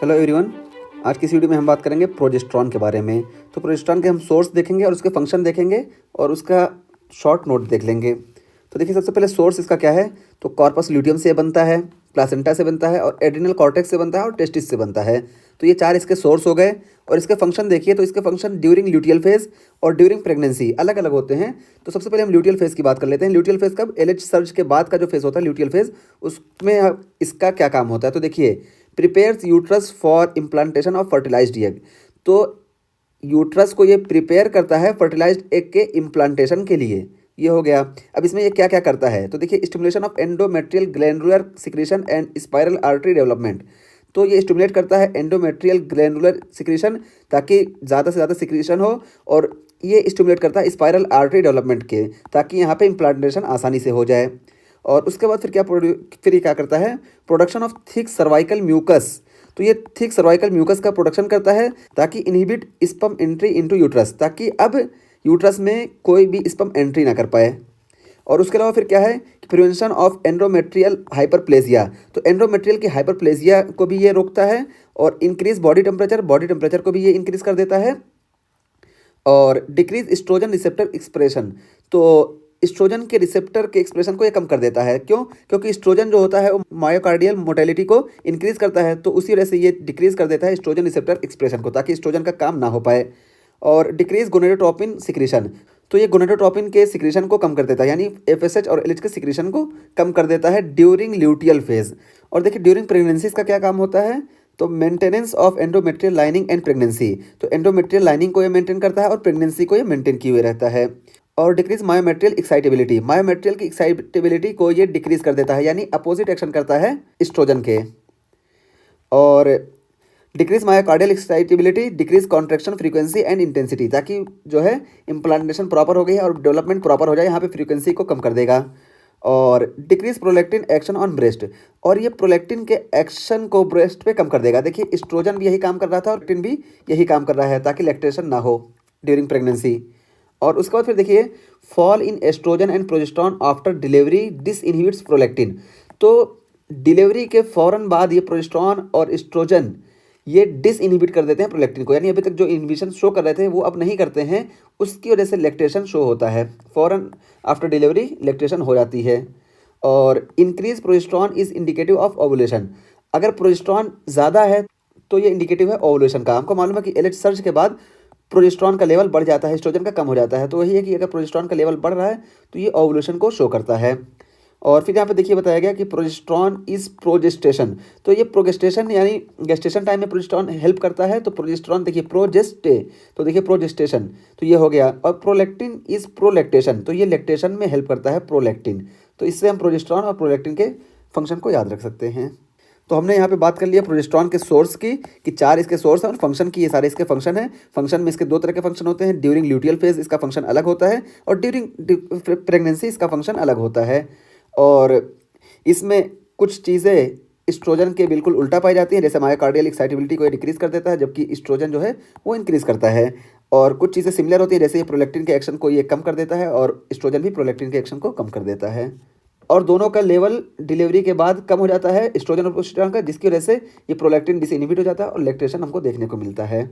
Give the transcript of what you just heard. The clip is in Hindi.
Hello everyone. आज की इस वीडियो में हम बात करेंगे प्रोजेस्टेरॉन के बारे में। तो प्रोजेस्टेरॉन के हम सोर्स देखेंगे और उसके फंक्शन देखेंगे और उसका शॉर्ट नोट देख लेंगे। तो देखिए, सबसे पहले सोर्स इसका क्या है। तो कॉर्पस ल्यूटियम से बनता है, प्लासेंटा से बनता है और एड्रिनल कॉर्टेक्स से बनता है और टेस्टिस से बनता है। तो ये चार इसके सोर्स हो गए। और इसके फंक्शन देखिए, तो इसके फंक्शन ड्यूरिंग ल्यूटियल फेज और ड्यूरिंग प्रेगनेंसी अलग अलग होते हैं। तो सबसे पहले हम ल्यूटियल फेज की बात कर लेते हैं। ल्यूटियल फेज कब, एलएच सर्ज के बाद का जो फेज होता है ल्यूटियल फेज, उसमें इसका क्या काम होता है। तो देखिए, prepares uterus for implantation of fertilized egg. तो यूट्रस को ये प्रिपेयर करता है फर्टिलाइज्ड एग के इम्प्लांटेशन के लिए। ये हो गया। अब इसमें ये क्या क्या करता है, तो देखिए, stimulation of endometrial glandular secretion and spiral artery development. तो ये स्टिमुलेट करता है एंडोमेट्रियल ग्लैंडुलर सिक्रीशन, ताकि ज़्यादा से ज़्यादा सिक्रीशन हो। और ये स्टिमुलेट करता है स्पाइरल आर्टरी डेवलपमेंट के, ताकि यहाँ पे इम्प्लांटेशन आसानी से हो जाए। और उसके बाद फिर ये क्या करता है, production of thick cervical mucus. तो ये थिक सर्वाइकल म्यूकस का प्रोडक्शन करता है, ताकि inhibit sperm entry into uterus, ताकि अब यूट्रस में कोई भी स्पर्म एंट्री ना कर पाए। और उसके अलावा फिर क्या है कि प्रिवेंशन ऑफ एंड्रोमेट्रियल हाइपरप्लेजिया। तो एंड्रोमेट्रियल की हाइपरप्लेजिया को भी ये रोकता है। और इंक्रीज बॉडी टेम्परेचर को भी ये इंक्रीज कर देता है। और डिक्रीज एस्ट्रोजन रिसेप्टर एक्सप्रेशन। तो एस्ट्रोजन के रिसेप्टर के एक्सप्रेशन को ये कम कर देता है। क्यों? क्योंकि एस्ट्रोजन जो होता है वो मायोकार्डियल मोटेलिटी को इंक्रीज करता है, तो उसी वजह से ये डिक्रीज कर देता है एस्ट्रोजन रिसेप्टर एक्सप्रेशन को, ताकि एस्ट्रोजन का काम ना हो पाए। और डिक्रीज गोनेडोट्रोपिन सिक्रीशन। तो ये गोनेडोट्रोपिन के सिक्रीशन को कम कर देता है, यानी एफएसएच और एलएच के सिक्रीशन को कम कर देता है ड्यूरिंग ल्यूटियल फेज। और देखिए, ड्यूरिंग प्रेगनेंसी का क्या काम होता है, तो maintenance of endometrial lining and pregnancy. तो एंडोमेट्रियल लाइनिंग को ये मेंटेन करता है और प्रेगनेंसी को ये मेंटेन किए हुए रहता है। और डिक्रीज मायोमेट्रियल एक्साइटेबिलिटी। मायोमेट्रियल की एक्साइटेबिलिटी को ये डिक्रीज कर देता है, यानी अपोजिट एक्शन करता है एस्ट्रोजन के। और decrease myocardial excitability, decrease contraction frequency and intensity, ताकि जो है इम्प्लांटेशन प्रॉपर हो गई है और डेवलपमेंट प्रॉपर हो जाए, यहाँ पे फ्रीक्वेंसी को कम कर देगा। और decrease prolactin action on breast. और ये प्रोलैक्टिन के एक्शन को ब्रेस्ट पे कम कर देगा। देखिए, एस्ट्रोजन भी यही काम कर रहा था और प्रोलैक्टिन भी यही काम कर रहा है, ताकि लैक्टेशन ना हो ड्यूरिंग प्रेगनेंसी। और उसके बाद फिर देखिए, fall in estrogen and progesterone after delivery this inhibits prolactin. तो डिलीवरी के फ़ौरन बाद ये प्रोजेस्टेरॉन और एस्ट्रोजन ये डिस इनहिबिट कर देते हैं प्रोलैक्टिन को, यानी अभी तक जो इनहिबिशन शो कर रहे थे वो अब नहीं करते हैं। उसकी वजह से लैक्टेशन शो होता है, फ़ौरन आफ्टर डिलीवरी लैक्टेशन हो जाती है। और increase progesterone is indicative of ovulation. अगर प्रोजेस्टेरॉन ज़्यादा है तो ये इंडिकेटिव है ओवुलेशन का। हमको मालूम है कि एलएच सर्ज के बाद प्रोजेस्टेरॉन का लेवल बढ़ जाता है, एस्ट्रोजन का कम हो जाता है। तो वही है कि अगर प्रोजेस्टेरॉन का लेवल बढ़ रहा है तो ये ओवुलेशन को शो करता है। और फिर यहाँ पे देखिए, बताया गया कि प्रोजेस्टेरॉन इज प्रोजेस्टेशन। तो ये प्रोजेस्टेशन यानी गेस्टेशन टाइम में प्रोजेस्टेरॉन हेल्प करता है। तो प्रोजेस्टेरॉन देखिए प्रोजेस्टे, तो देखिए प्रोजेस्टेशन, तो ये हो गया। और प्रोलैक्टिन इज प्रोलैक्टेशन, तो ये लैक्टेशन में हेल्प करता है प्रोलैक्टिन। तो इससे हम प्रोजेस्टेरॉन और प्रोलैक्टिन के फंक्शन को याद रख सकते हैं। तो हमने यहाँ पे बात कर लिया प्रोजेस्टेरॉन के सोर्स की, कि चार इसके सोर्स हैं, और फंक्शन की ये सारे इसके फंक्शन हैं। फंक्शन में इसके दो तरह के फंक्शन होते हैं। ड्यूरिंग ल्यूटियल फेज इसका फंक्शन अलग होता है, और ड्यूरिंग प्रेगनेंसी इसका फंक्शन अलग होता है। और इसमें कुछ चीज़ें एस्ट्रोजन के बिल्कुल उल्टा पाई जाती हैं, जैसे मायोकार्डियल एक्साइटेबिलिटी को ये डिक्रीज कर देता है, जबकि एस्ट्रोजन जो है वो इंक्रीज करता है। और कुछ चीज़ें सिमिलर होती हैं, जैसे ये प्रोलैक्टिन के एक्शन को ये कम कर देता है, और एस्ट्रोजन भी प्रोलैक्टिन के एक्शन को कम कर देता है। और दोनों का लेवल डिलीवरी के बाद कम हो जाता है, एस्ट्रोजन और प्रोजेस्टेरॉन का, जिसकी वजह से ये प्रोलैक्टिन डिसइनहिबिट हो जाता है और लैक्टेशन हमको देखने को मिलता है।